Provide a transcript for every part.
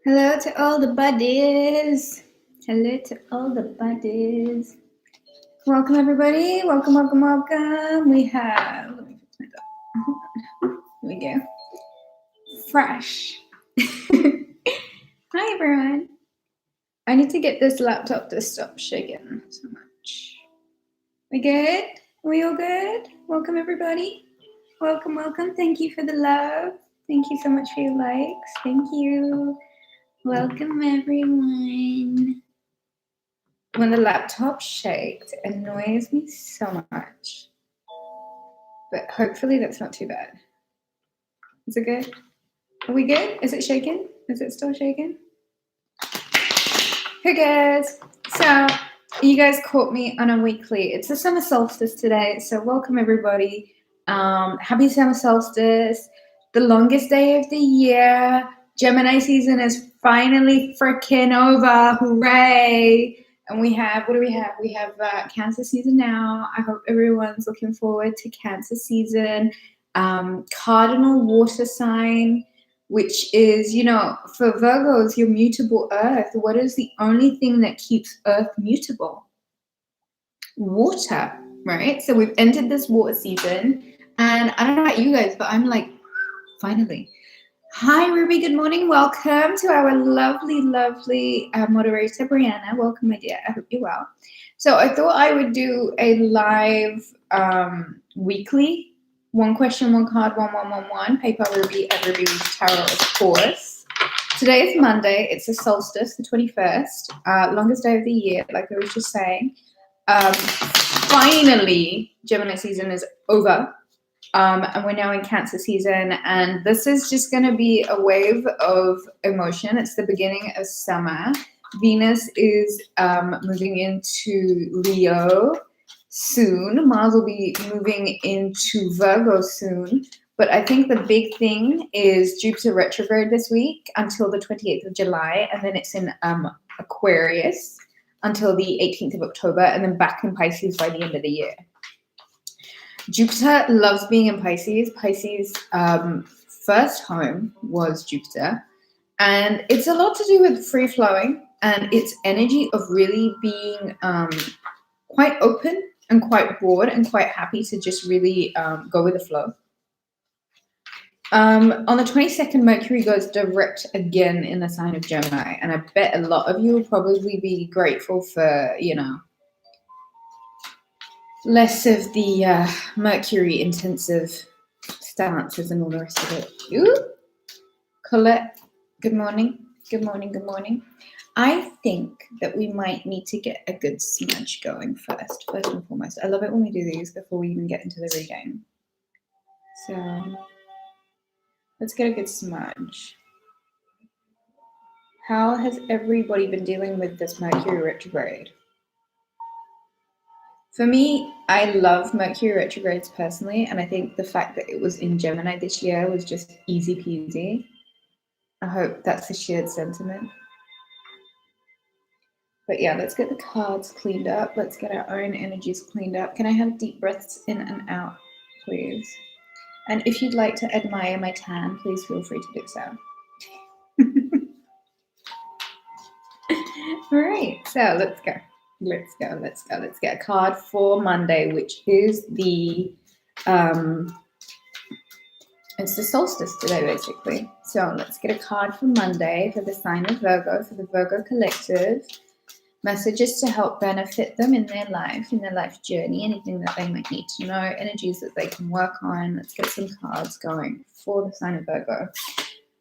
Hello to all the buddies. Hello to all the buddies. Welcome, everybody. Welcome, welcome, welcome. We have, let me fix my dog. Here we go. Fresh. Hi, everyone. I need to get this laptop to stop shaking so much. We good? We all good? Welcome, everybody. Welcome, welcome. Thank you for the love. Thank you so much for your likes. Thank you. Welcome, everyone. When the laptop shakes, it annoys me so much. But hopefully that's not too bad. Is it good? Are we good? Is it shaking? Is it still shaking? Hey guys. So you guys caught me on a weekly. It's the summer solstice today. So welcome everybody. Happy summer solstice. The longest day of the year. Gemini season is finally freaking over. Hooray. And we have, what do we have? We have Cancer season now. I hope everyone's looking forward to Cancer season. Cardinal water sign, which is, for Virgos, your mutable earth. What is the only thing that keeps earth mutable? Water, right? So we've entered this water season. And I don't know about you guys, but I'm like, finally. Hi, Ruby. Good morning. Welcome to our lovely, lovely moderator, Brianna. Welcome, my dear. I hope you're well. So I thought I would do a live weekly, one question, one card, 1111, PayPal Ruby at Ruby Tarot, of course. Today is Monday. It's the solstice, the 21st, longest day of the year, like I was just saying. Finally, Gemini season is over. And we're now in Cancer season, and this is just going to be a wave of emotion. It's the beginning of summer. Venus is moving into Leo soon. Mars will be moving into Virgo soon. But I think the big thing is Jupiter retrograde this week until the 28th of July, and then it's in Aquarius until the 18th of October, and then back in Pisces by the end of the year. Jupiter loves being in Pisces. Pisces' first home was Jupiter. And it's a lot to do with free-flowing and its energy of really being quite open and quite broad and quite happy to just really go with the flow. On the 22nd, Mercury goes direct again in the sign of Gemini. And I bet a lot of you will probably be grateful for, less of the Mercury intensive stances and all the rest of it. Ooh. Colette, good morning. Good morning, good morning. I think that we might need to get a good smudge going first and foremost. I love it when we do these before we even get into the reading. So let's get a good smudge. How has everybody been dealing with this Mercury retrograde? For me, I love Mercury retrogrades personally, and I think the fact that it was in Gemini this year was just easy peasy. I hope that's a shared sentiment. But yeah, let's get the cards cleaned up. Let's get our own energies cleaned up. Can I have deep breaths in and out, please? And if you'd like to admire my tan, please feel free to do so. All right, so let's go. Let's get a card for Monday, which is the it's the solstice today, basically. So let's get a card for Monday for the sign of Virgo, for the Virgo collective. Messages to help benefit them in their life journey, anything that they might need to know, energies that they can work on. Let's get some cards going for the sign of Virgo.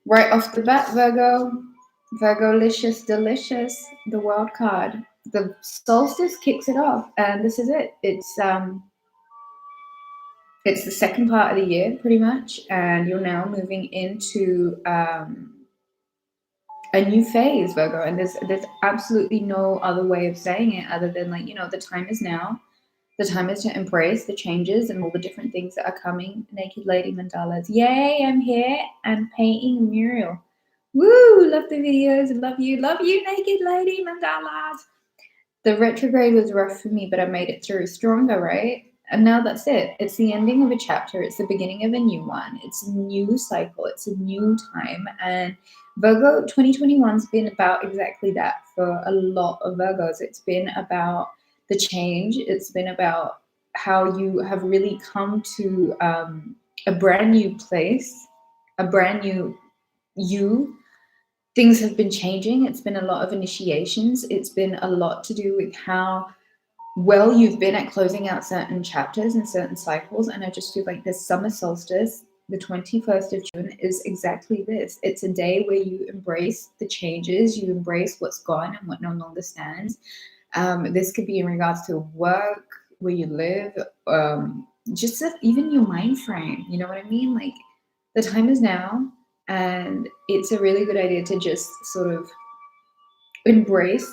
Right off the bat, Virgo-licious, delicious, the World card. The solstice kicks it off, and this is it. It's the second part of the year, pretty much, and you're now moving into a new phase, Virgo, and there's absolutely no other way of saying it other than the time is now. The time is to embrace the changes and all the different things that are coming. Naked Lady mandalas. Yay, I'm here. I'm painting a mural. Woo, love the videos. Love you, Naked Lady mandalas. The retrograde was rough for me, but I made it through stronger, right? And now that's it. It's the ending of a chapter. It's the beginning of a new one. It's a new cycle. It's a new time. And Virgo 2021's been about exactly that for a lot of Virgos. It's been about the change. It's been about how you have really come to a brand new place, a brand new you. Things have been changing. It's been a lot of initiations. It's been a lot to do with how well you've been at closing out certain chapters and certain cycles. And I just feel like this summer solstice, the 21st of June, is exactly this. It's a day where you embrace the changes, you embrace what's gone and what no longer stands. This could be in regards to work, where you live, just even your mind frame. You know what I mean? Like, the time is now, and it's a really good idea to just sort of embrace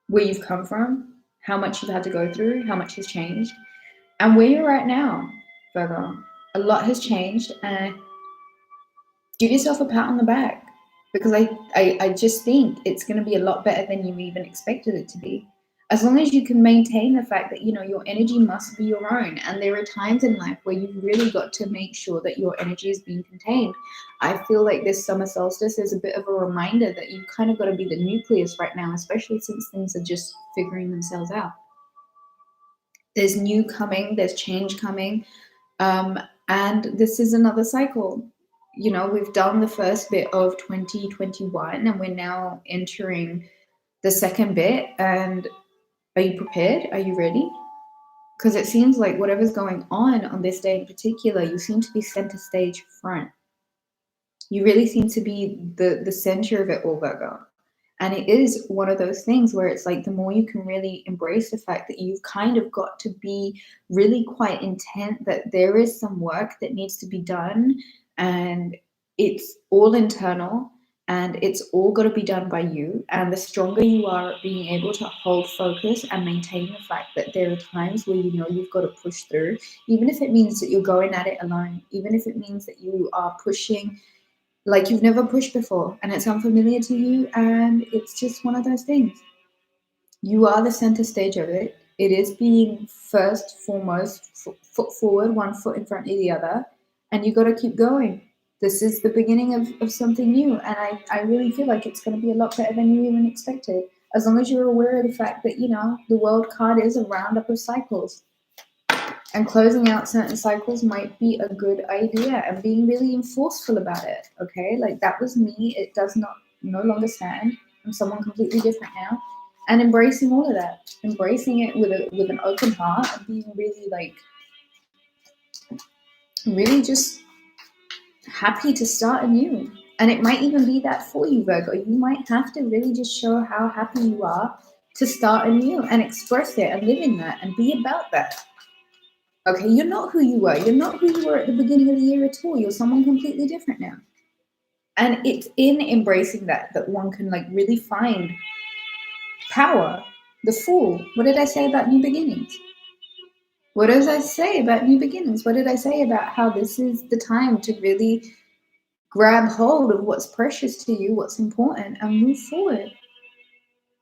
where you've come from, how much you've had to go through, how much has changed, and where you're at now, Virgo. A lot has changed, and give yourself a pat on the back, because I just think it's going to be a lot better than you even expected it to be. As long as you can maintain the fact that, you know, your energy must be your own. And there are times in life where you've really got to make sure that your energy is being contained. I feel like this summer solstice is a bit of a reminder that you've kind of got to be the nucleus right now, especially since things are just figuring themselves out. There's new coming, there's change coming. And this is another cycle. You know, we've done the first bit of 2021 and we're now entering the second bit. And are you prepared? Are you ready? Because it seems like whatever's going on this day in particular, you seem to be center stage front. You really seem to be the center of it all, Virgo. And it is one of those things where it's like the more you can really embrace the fact that you've kind of got to be really quite intent that there is some work that needs to be done, and it's all internal and it's all got to be done by you. And the stronger you are at being able to hold focus and maintain the fact that there are times where you know you've got to push through, even if it means that you're going at it alone, even if it means that you are pushing like you've never pushed before and it's unfamiliar to you, and it's just one of those things. You are the center stage of it. It is being first, foremost, foot forward, one foot in front of the other, and you got to keep going. This is the beginning of something new, and I really feel like it's going to be a lot better than you even expected, as long as you're aware of the fact that, you know, the world card is a roundup of cycles. And closing out certain cycles might be a good idea, and being really forceful about it. Okay, like that was me. It does not no longer stand. I'm someone completely different now, and embracing all of that, embracing it with an open heart, and being really like really just happy to start anew. And it might even be that for you, Virgo. You might have to really just show how happy you are to start anew and express it and live in that and be about that. Okay, you're not who you were. You're not who you were at the beginning of the year at all. You're someone completely different now. And it's in embracing that that one can like really find power. The Fool. What did I say about new beginnings? What did I say about new beginnings? What did I say about how this is the time to really grab hold of what's precious to you, what's important, and move forward?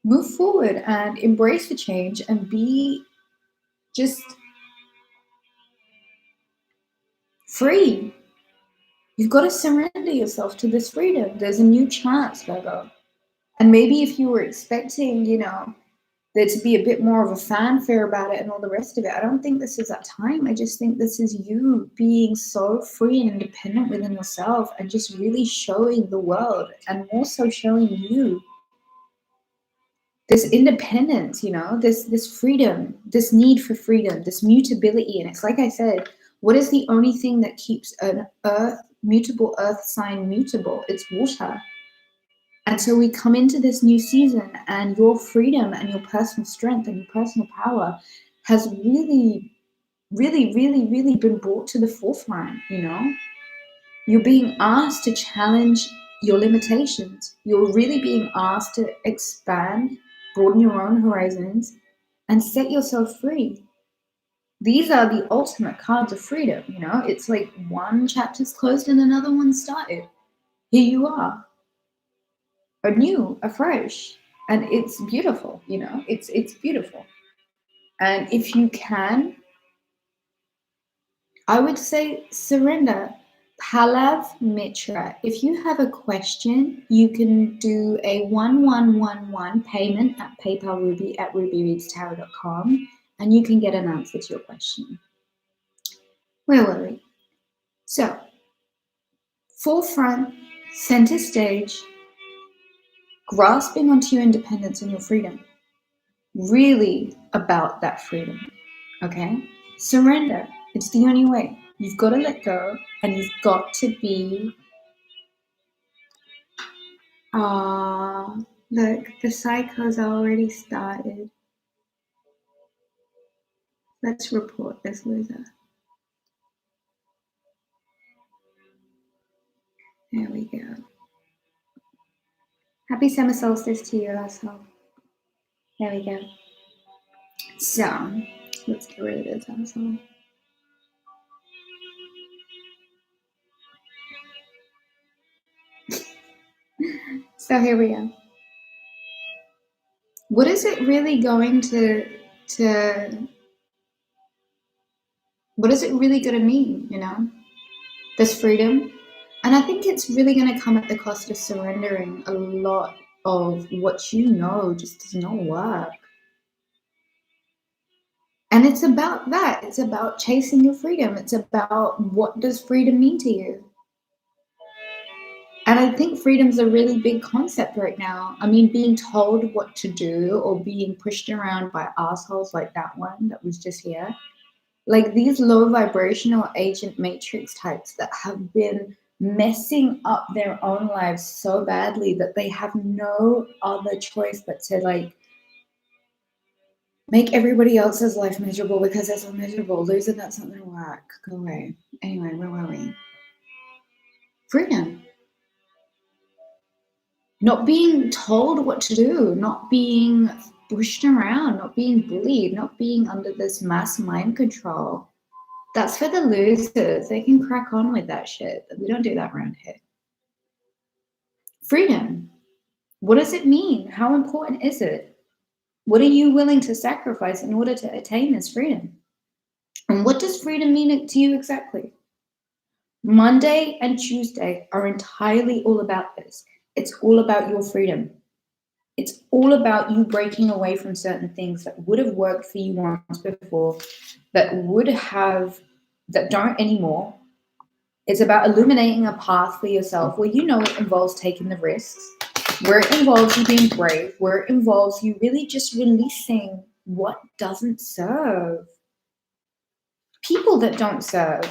Move forward and embrace the change and be just free. You've got to surrender yourself to this freedom. There's a new chance, Virgo. And maybe if you were expecting, you know, there to be a bit more of a fanfare about it and all the rest of it, I don't think this is that time. I just think this is you being so free and independent within yourself and just really showing the world, and more so showing you this independence, you know, this freedom, this need for freedom, this mutability. And it's like I said, what is the only thing that keeps an mutable earth sign mutable? It's water. And so we come into this new season, and your freedom and your personal strength and your personal power has really, really, really, really been brought to the forefront, you know? You're being asked to challenge your limitations. You're really being asked to expand, broaden your own horizons, and set yourself free. These are the ultimate cards of freedom, you know? It's like one chapter's closed and another one started. Here you are, anew, afresh, and it's beautiful. You know, it's beautiful. And if you can, I would say surrender. Palav Mitra. If you have a question, you can do a 1111 payment at PayPal Ruby at rubyreadstarot.com and you can get an answer to your question. Where were we? So, forefront, center stage, grasping onto your independence and your freedom. Really about that freedom. Okay? Surrender. It's the only way. You've got to let go and you've got to be. Look, the psychos already started. Let's report this loser. There we go. Happy summer solstice to you, asshole. There we go. So, let's get rid of this asshole. So here we go. What is it really going to what is it really going to mean, you know? This freedom? And I think it's really going to come at the cost of surrendering a lot of what you know just does not work. And it's about that. It's about chasing your freedom. It's about what does freedom mean to you? And I think freedom's a really big concept right now. I mean, being told what to do or being pushed around by assholes like that one that was just here. Like these low vibrational agent matrix types that have been messing up their own lives so badly that they have no other choice but to like make everybody else's life miserable because they're so miserable. Loser, that's not gonna work. Go away. Anyway, where were we? Freedom. Not being told what to do, not being pushed around, not being bullied, not being under this mass mind control. That's for the losers. They can crack on with that shit. We don't do that around here. Freedom. What does it mean? How important is it? What are you willing to sacrifice in order to attain this freedom? And what does freedom mean to you exactly? Monday and Tuesday are entirely all about this. It's all about your freedom. It's all about you breaking away from certain things that would have worked for you once before, that don't anymore. It's about illuminating a path for yourself where you know it involves taking the risks, where it involves you being brave, where it involves you really just releasing what doesn't serve. People that don't serve.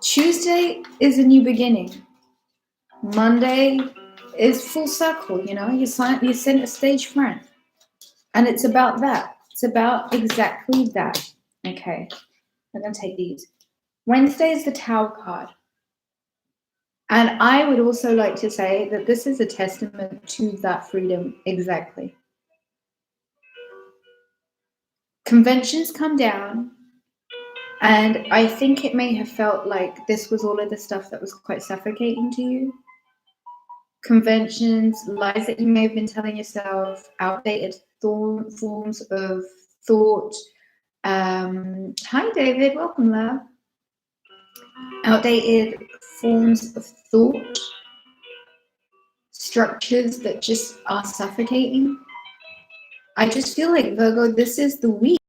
Tuesday is a new beginning. Monday is full circle, you know, you sent a stage front. And it's about that. It's about exactly that. Okay, I'm going to take these. Wednesday is the Tower card. And I would also like to say that this is a testament to that freedom exactly. Conventions come down, and I think it may have felt like this was all of the stuff that was quite suffocating to you. Conventions, lies that you may have been telling yourself, outdated forms of thought. Hi, David. Welcome, love. Outdated forms of thought, structures that just are suffocating. I just feel like, Virgo, this is the week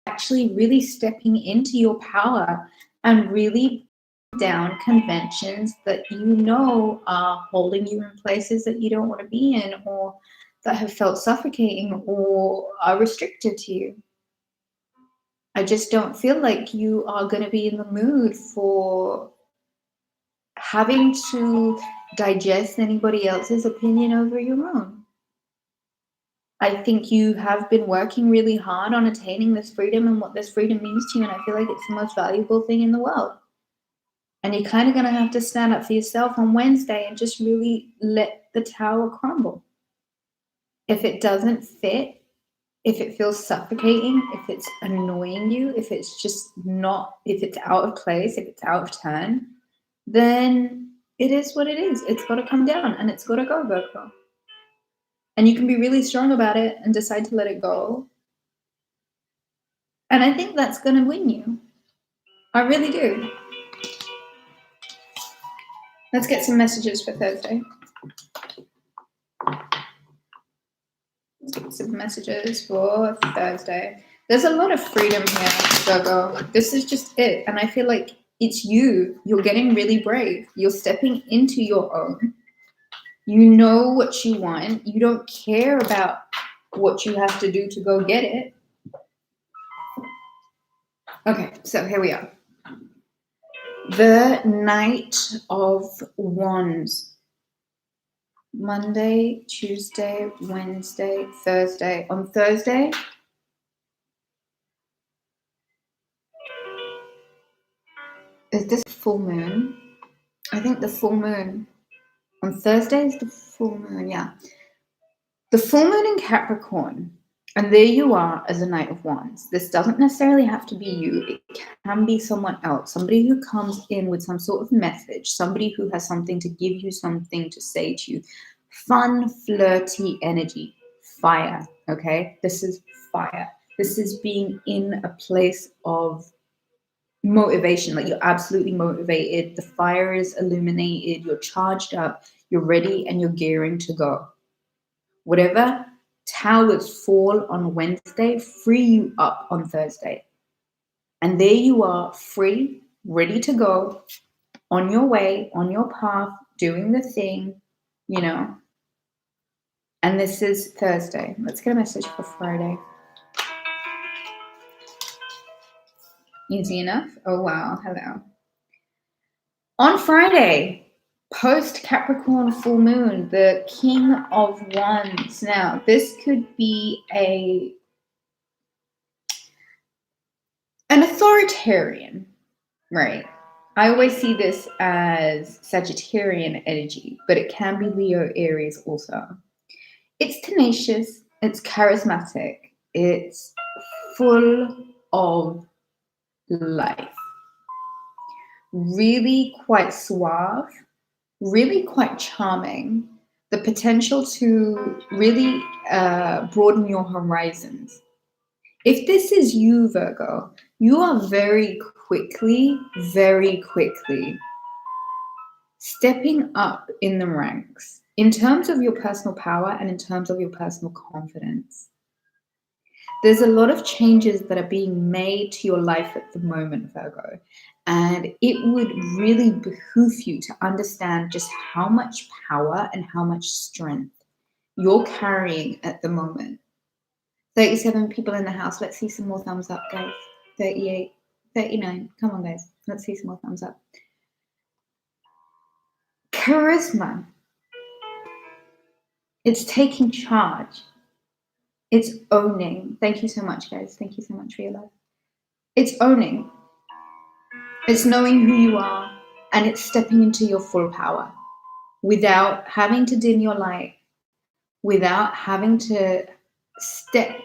actually really stepping into your power and really down conventions that you know are holding you in places that you don't want to be in, or that have felt suffocating or are restrictive to you. I just don't feel like you are going to be in the mood for having to digest anybody else's opinion over your own. I think you have been working really hard on attaining this freedom and what this freedom means to you, and I feel like it's the most valuable thing in the world. And you're kind of going to have to stand up for yourself on Wednesday and just really let the tower crumble. If it doesn't fit, if it feels suffocating, if it's annoying you, if it's just not, if it's out of place, if it's out of turn, then it is what it is. It's got to come down and it's got to go, Virgo. And you can be really strong about it and decide to let it go. And I think that's going to win you. I really do. Let's get some messages for Thursday. Let's get some messages for Thursday. There's a lot of freedom here, Virgo. This is just it. And I feel like it's you. You're getting really brave. You're stepping into your own. You know what you want. You don't care about what you have to do to go get it. Okay, so here we are. The Knight of Wands. Monday, Tuesday, Wednesday, Thursday. On Thursday, is this full moon? I think the full moon. On Thursday is the full moon, yeah. The full moon in Capricorn. And there you are as a Knight of Wands. This doesn't necessarily have to be you. It can be someone else. Somebody who comes in with some sort of message. Somebody who has something to give you, something to say to you. Fun, flirty energy. Fire, okay? This is fire. This is being in a place of motivation. Like, you're absolutely motivated. The fire is illuminated. You're charged up. You're ready and you're gearing to go. Whatever towers fall on Wednesday, free you up on Thursday. And there you are, free, ready to go, on your way, on your path, doing the thing, you know. And this is Thursday. Let's get a message for Friday. Easy enough? Oh, wow. Hello. On Friday, post Capricorn full moon, the King of Wands. Now, this could be an authoritarian, right? I always see this as Sagittarian energy, but it can be Leo Aries also. It's tenacious, it's charismatic, it's full of life. Really quite suave, really quite charming, the potential to really broaden your horizons. If this is you, Virgo, you are very quickly stepping up in the ranks in terms of your personal power and in terms of your personal confidence. There's a lot of changes that are being made to your life at the moment, Virgo, and it would really behoove you to understand just how much power and how much strength you're carrying at the moment. 37 people in the house. Let's see some more thumbs up, guys. 38, 39. Come on, guys. Let's see some more thumbs up. Charisma. It's taking charge. It's owning. Thank you so much, guys. Thank you so much for your love. It's owning. It's knowing who you are, and it's stepping into your full power without having to dim your light, without having to step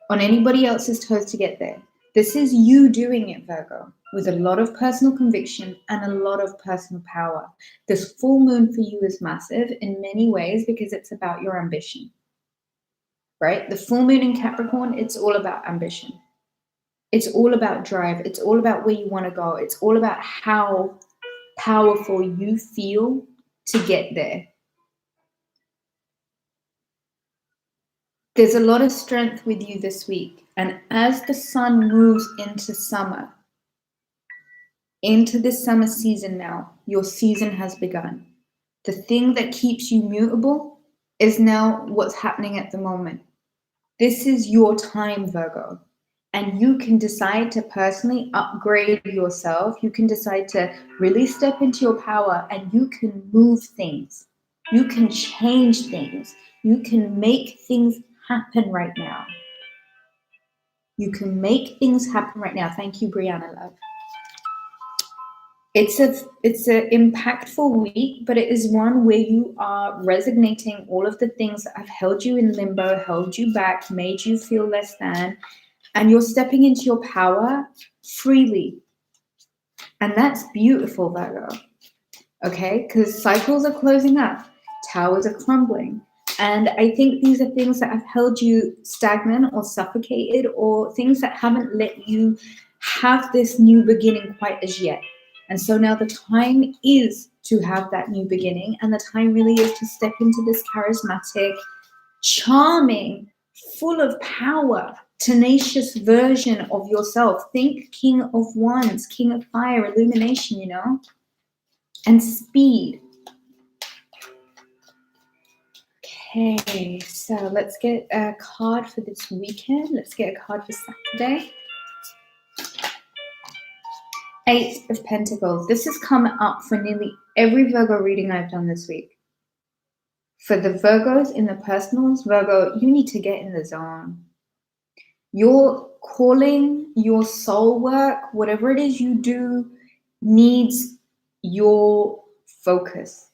on anybody else's toes to get there. This is you doing it, Virgo, with a lot of personal conviction and a lot of personal power. This full moon for you is massive in many ways because it's about your ambition, right? The full moon in Capricorn, it's all about ambition. It's all about drive. It's all about where you want to go. It's all about how powerful you feel to get there. There's a lot of strength with you this week. And as the sun moves into summer, into this summer season now, your season has begun. The thing that keeps you mutable is now what's happening at the moment. This is your time, Virgo. And you can decide to personally upgrade yourself. You can decide to really step into your power and you can move things. You can change things. You can make things happen right now. You can make things happen right now. Thank you, Brianna, love. It's an impactful week, but it is one where you are resignating all of the things that have held you in limbo, held you back, made you feel less than, and you're stepping into your power freely. And that's beautiful, Virgo. Okay? Because cycles are closing up. Towers are crumbling. And I think these are things that have held you stagnant or suffocated, or things that haven't let you have this new beginning quite as yet. And so now the time is to have that new beginning, and the time really is to step into this charismatic, charming, full of power, tenacious version of yourself. Think King of Wands, King of Fire, illumination, and speed. Okay, so let's get a card for this weekend. Let's get a card for Saturday. Eight of Pentacles. This has come up for nearly every Virgo reading I've done this week. For the Virgos in the personals, Virgo, you need to get in the zone. Your calling, your soul work, whatever it is you do, needs your focus.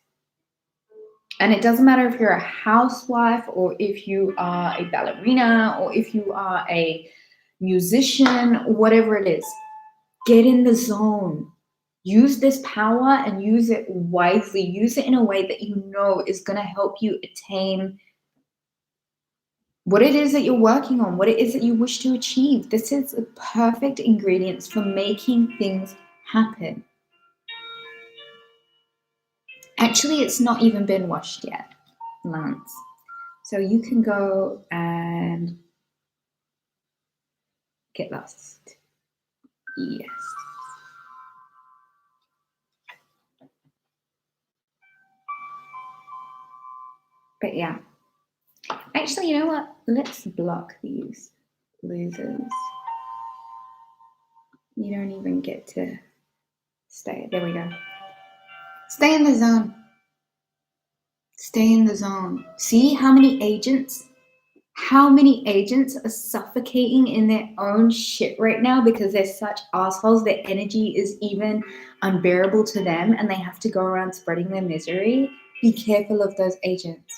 And it doesn't matter if you're a housewife, or if you are a ballerina, or if you are a musician, whatever it is. Get in the zone. Use this power and use it wisely. Use it in a way that you know is going to help you attain what it is that you're working on, what it is that you wish to achieve. This is the perfect ingredients for making things happen. Actually, it's not even been washed yet, Lance. So you can go and get lost. Yes. But yeah. Actually, you know what? Let's block these losers. You don't even get to stay. There we go. Stay in the zone. Stay in the zone. See how many agents are suffocating in their own shit right now because they're such assholes. Their energy is even unbearable to them and they have to go around spreading their misery. Be careful of those agents.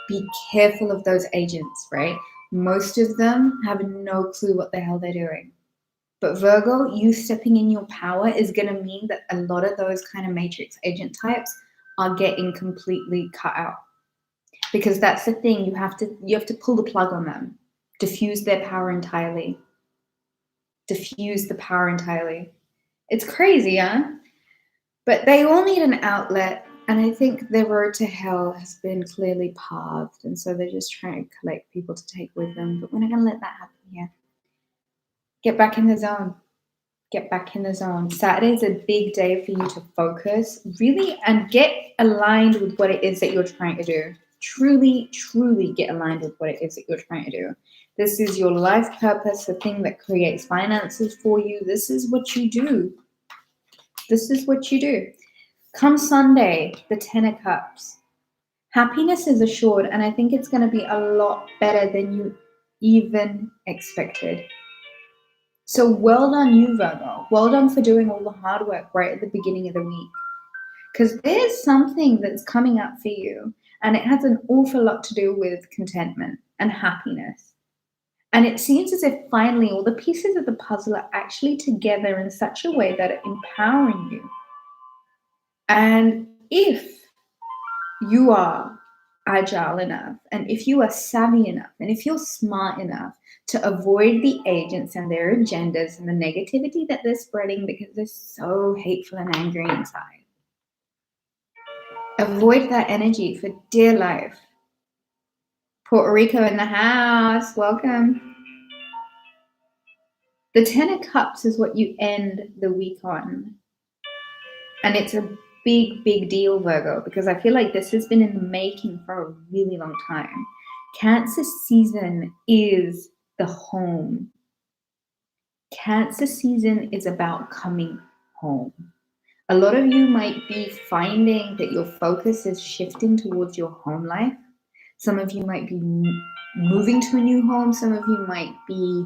Be careful of those agents, right? Most of them have no clue what the hell they're doing. But Virgo, you stepping in your power is going to mean that a lot of those kind of matrix agent types are getting completely cut out. Because that's the thing, you have to pull the plug on them. Diffuse their power entirely. Diffuse the power entirely. It's crazy, huh? But they all need an outlet. And I think their road to hell has been clearly paved. And so they're just trying to collect people to take with them. But we're not going to let that happen here. Get back in the zone. Get back in the zone. Saturday is a big day for you to focus, really, and get aligned with what it is that you're trying to do. Truly, truly get aligned with what it is that you're trying to do. This is your life purpose, the thing that creates finances for you. This is what you do. This is what you do. Come Sunday, the 10 of Cups. Happiness is assured, and I think it's going to be a lot better than you even expected. So well done you, Virgo. Well done for doing all the hard work right at the beginning of the week. Because there's something that's coming up for you, and it has an awful lot to do with contentment and happiness. And it seems as if finally all the pieces of the puzzle are actually together in such a way that are empowering you. And if you are agile enough, and if you are savvy enough, and if you're smart enough to avoid the agents and their agendas and the negativity that they're spreading because they're so hateful and angry inside, avoid that energy for dear life. Puerto Rico in the house, welcome. The 10 of Cups is what you end the week on. And it's a big, big deal, Virgo, because I feel like this has been in the making for a really long time. Cancer season is the home. Cancer season is about coming home. A lot of you might be finding that your focus is shifting towards your home life. Some of you might be moving to a new home. Some of you might be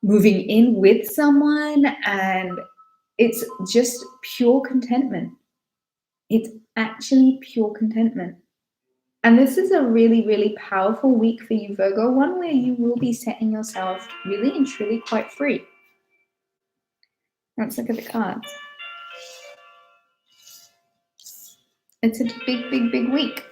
moving in with someone, and it's just pure contentment. It's actually pure contentment. And this is a really, really powerful week for you, Virgo, one where you will be setting yourself really and truly quite free. Let's look at the cards. It's a big, big, big week.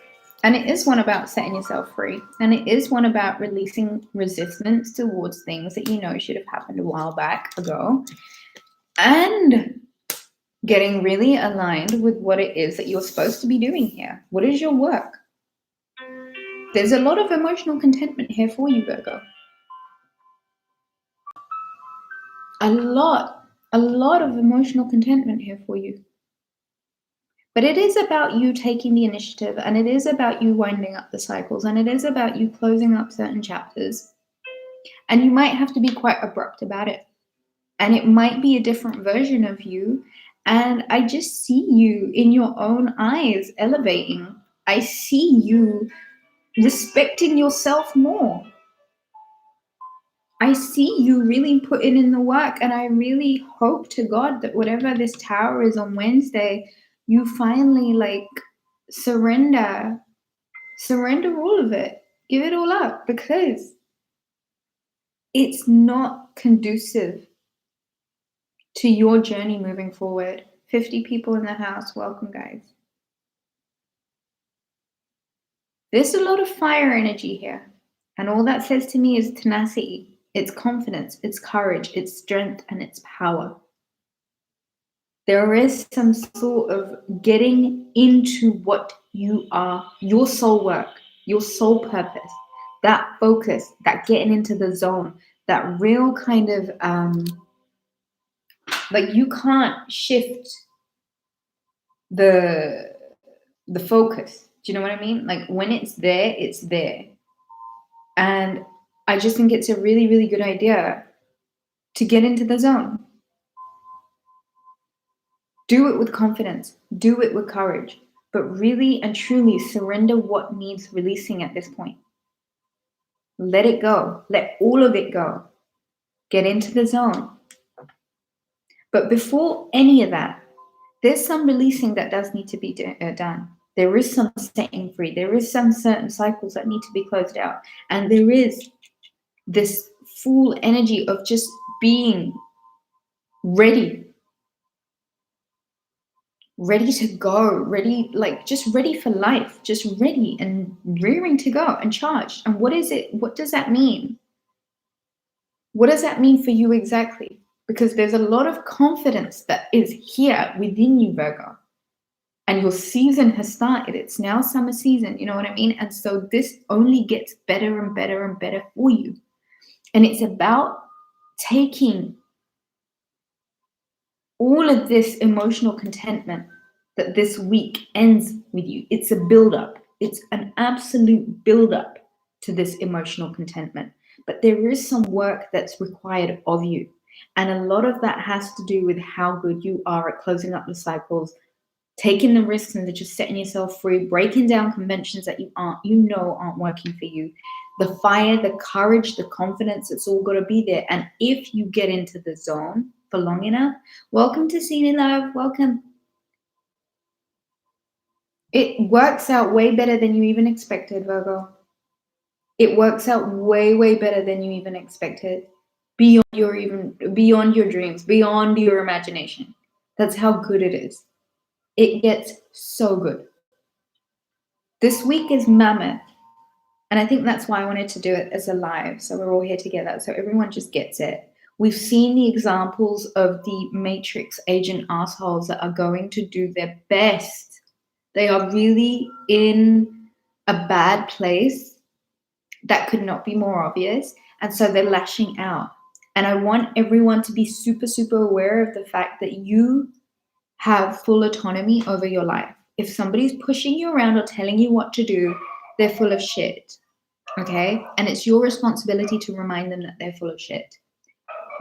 And it is one about setting yourself free. And it is one about releasing resistance towards things that you know should have happened a while back ago. And getting really aligned with what it is that you're supposed to be doing here. What is your work? There's a lot of emotional contentment here for you, Virgo. A lot of emotional contentment here for you. But it is about you taking the initiative, and it is about you winding up the cycles, and it is about you closing up certain chapters. And you might have to be quite abrupt about it. And it might be a different version of you. And I just see you in your own eyes elevating. I see you respecting yourself more. I see you really putting in the work, and I really hope to God that whatever this tower is on Wednesday, you finally surrender all of it. Give it all up, because it's not conducive to your journey moving forward. 50 people in the house. Welcome, guys. There's a lot of fire energy here. And all that says to me is tenacity. It's confidence, it's courage, it's strength, and it's power. There is some sort of getting into what you are, your soul work, your soul purpose, that focus, that getting into the zone, that real kind of, you can't shift the focus. Do you know what I mean? Like when it's there, it's there. And I just think it's a really, really good idea to get into the zone. Do it with confidence. Do it with courage. But really and truly surrender what needs releasing at this point. Let it go. Let all of it go. Get into the zone. But before any of that, there's some releasing that does need to be done. There is some setting free. There is some certain cycles that need to be closed out. And there is this full energy of just being ready to go, ready, just ready for life, just ready and rearing to go and charged. And what is it? What does that mean? What does that mean for you exactly? Because there's a lot of confidence that is here within you, Virgo. And your season has started. It's now summer season, you know what I mean? And so this only gets better and better and better for you. And it's about taking all of this emotional contentment that this week ends with you. It's a build-up. It's an absolute build-up to this emotional contentment. But there is some work that's required of you. And a lot of that has to do with how good you are at closing up the cycles, taking the risks and just setting yourself free, breaking down conventions that aren't working for you. The fire, the courage, the confidence, it's all got to be there. And if you get into the zone for long enough, welcome to Seen Love, welcome. It works out way better than you even expected, Virgo. It works out way, way better than you even expected. Beyond your dreams, beyond your imagination. That's how good it is. It gets so good. This week is mammoth. And I think that's why I wanted to do it as a live. So we're all here together. So everyone just gets it. We've seen the examples of the Matrix agent assholes that are going to do their best. They are really in a bad place that could not be more obvious. And so they're lashing out. And I want everyone to be super, super aware of the fact that you have full autonomy over your life. If somebody's pushing you around or telling you what to do, they're full of shit. Okay? And it's your responsibility to remind them that they're full of shit.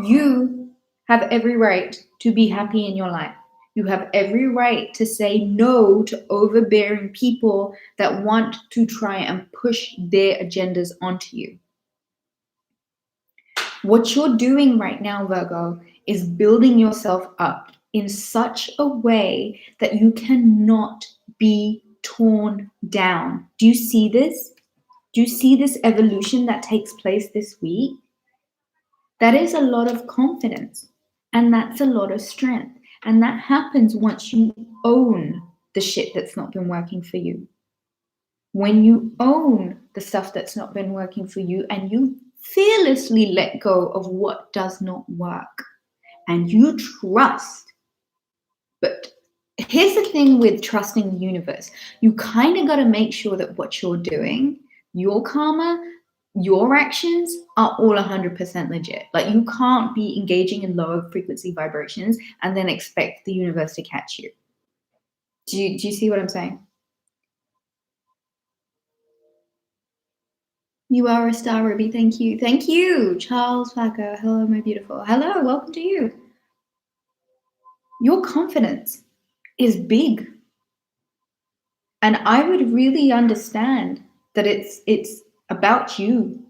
You have every right to be happy in your life. You have every right to say no to overbearing people that want to try and push their agendas onto you. What you're doing right now, Virgo, is building yourself up in such a way that you cannot be torn down. Do you see this? Do you see this evolution that takes place this week? That is a lot of confidence, and that's a lot of strength. And that happens once you own the shit that's not been working for you. when you own the stuff that's not been working for you and you fearlessly let go of what does not work and you trust. But here's the thing with trusting the universe. You kind of got to make sure that what you're doing, your karma, your actions are all 100% legit. Like you can't be engaging in lower frequency vibrations and then expect the universe to catch you. Do you see what I'm saying? You are a star, Ruby. Thank you. Thank you, Charles Packer. Hello, my beautiful. Hello, welcome to you. Your confidence is big. And I would really understand that it's about you.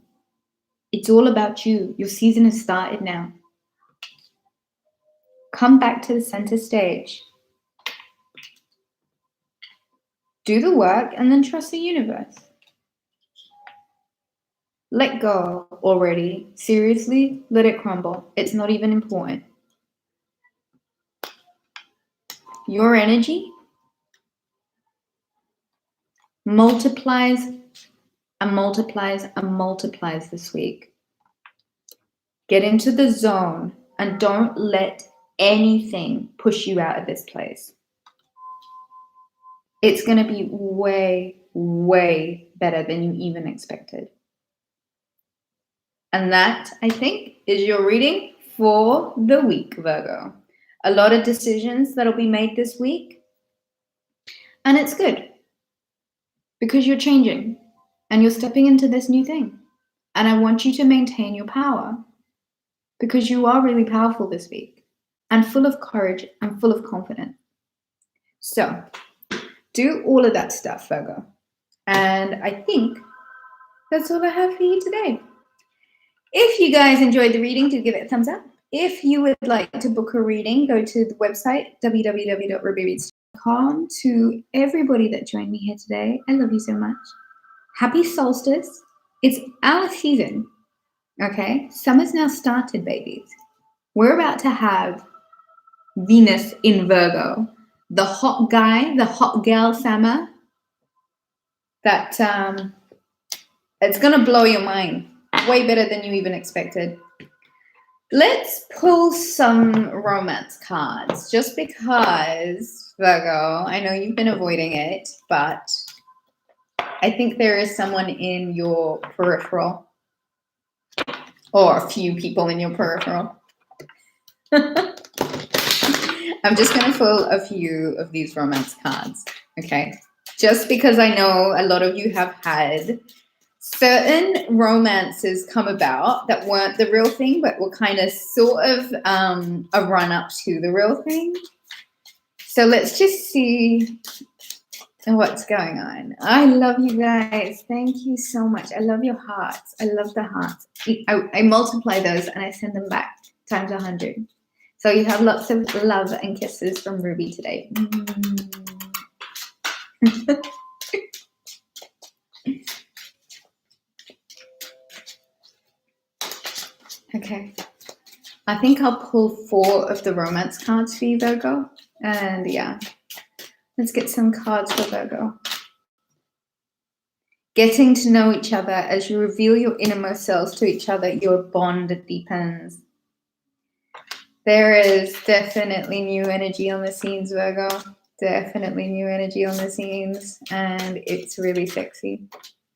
It's all about you. Your season has started now. Come back to the center stage. Do the work and then trust the universe. Let go already. Seriously, let it crumble. It's not even important. Your energy multiplies and multiplies and multiplies this week. Get into the zone and don't let anything push you out of this place. It's going to be way, way better than you even expected. And that, I think, is your reading for the week, Virgo. A lot of decisions that'll be made this week. And it's good because you're changing and you're stepping into this new thing. And I want you to maintain your power because you are really powerful this week and full of courage and full of confidence. So do all of that stuff, Virgo. And I think that's all I have for you today. If you guys enjoyed the reading, do give it a thumbs up. If you would like to book a reading, go to the website, www.rubyreads.com. To everybody that joined me here today, I love you so much. Happy solstice. It's our season, okay? Summer's now started, babies. We're about to have Venus in Virgo. The hot guy, the hot girl summer, that it's going to blow your mind. Way better than you even expected. Let's pull some romance cards just because, Virgo, I know you've been avoiding it, but I think there is someone in your peripheral or a few people in your peripheral. I'm just going to pull a few of these romance cards, okay? Just because I know a lot of you have had certain romances come about that weren't the real thing, but were kind of sort of a run-up to the real thing. So let's just see what's going on. I love you guys. Thank you so much. I love your hearts. I love the hearts. I multiply those and I send them back times 100. So you have lots of love and kisses from Ruby today. Okay. I think I'll pull 4 of the romance cards for you, Virgo. And yeah, let's get some cards for Virgo. Getting to know each other as you reveal your innermost selves to each other, your bond deepens. There is definitely new energy on the scenes, Virgo. Definitely new energy on the scenes. And it's really sexy.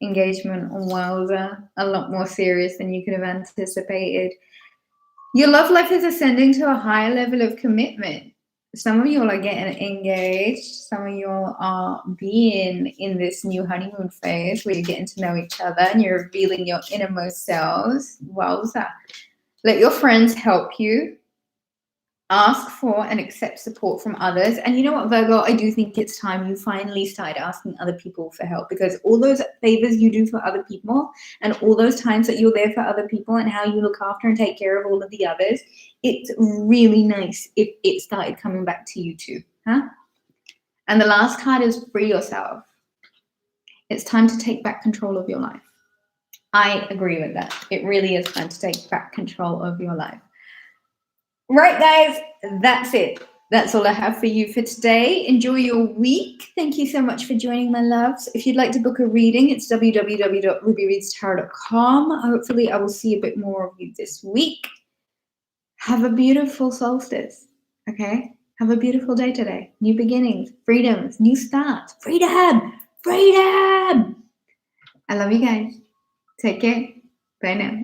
Engagement, wowza. A lot more serious than you could have anticipated. Your love life is ascending to a higher level of commitment. Some of you are getting engaged. Some of you are being in this new honeymoon phase where you're getting to know each other and you're revealing your innermost selves. Wowza. Let your friends help you. Ask for and accept support from others. And you know what, Virgo? I do think it's time you finally started asking other people for help, because all those favors you do for other people and all those times that you're there for other people and how you look after and take care of all of the others, it's really nice if it started coming back to you too. Huh? And the last card is free yourself. It's time to take back control of your life. I agree with that. It really is time to take back control of your life. Right, guys, that's it. That's all I have for you for today. Enjoy your week. Thank you so much for joining, my loves. If you'd like to book a reading, it's www.rubyreadstarot.com. Hopefully, I will see a bit more of you this week. Have a beautiful solstice, okay? Have a beautiful day today. New beginnings, freedoms, new starts, freedom, freedom. I love you guys. Take care. Bye now.